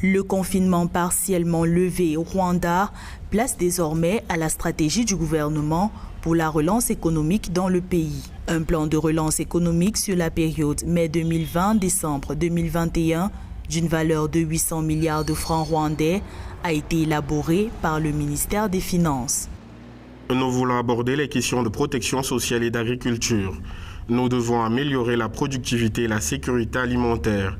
Le confinement partiellement levé au Rwanda place désormais à la stratégie du gouvernement pour la relance économique dans le pays. Un plan de relance économique sur la période mai 2020-décembre 2021 d'une valeur de 800 milliards de francs rwandais a été élaboré par le ministère des Finances. Nous voulons aborder les questions de protection sociale et d'agriculture. Nous devons améliorer la productivité et la sécurité alimentaire.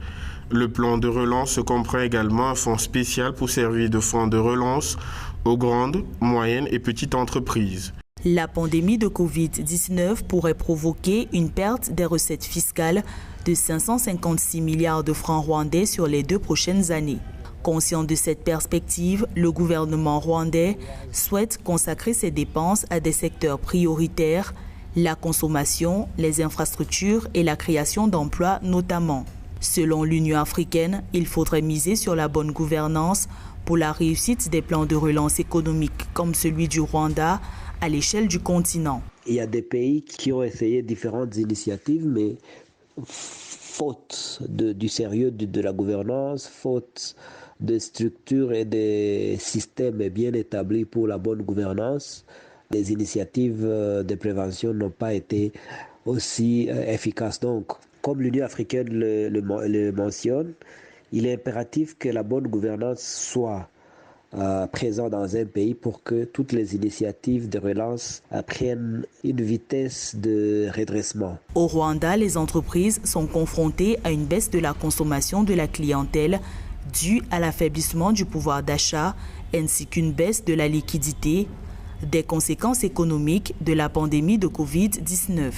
Le plan de relance comprend également un fonds spécial pour servir de fonds de relance aux grandes, moyennes et petites entreprises. La pandémie de Covid-19 pourrait provoquer une perte des recettes fiscales de 556 milliards de francs rwandais sur les 2 prochaines années. Conscient de cette perspective, le gouvernement rwandais souhaite consacrer ses dépenses à des secteurs prioritaires, la consommation, les infrastructures et la création d'emplois notamment. Selon l'Union africaine, il faudrait miser sur la bonne gouvernance pour la réussite des plans de relance économique comme celui du Rwanda à l'échelle du continent. Il y a des pays qui ont essayé différentes initiatives, mais faute du sérieux de la gouvernance, faute de structures et de systèmes bien établis pour la bonne gouvernance, les initiatives de prévention n'ont pas été aussi efficaces. Donc, comme l'Union africaine le mentionne, il est impératif que la bonne gouvernance soit présente dans un pays pour que toutes les initiatives de relance prennent une vitesse de redressement. Au Rwanda, les entreprises sont confrontées à une baisse de la consommation de la clientèle due à l'affaiblissement du pouvoir d'achat ainsi qu'une baisse de la liquidité, des conséquences économiques de la pandémie de Covid-19.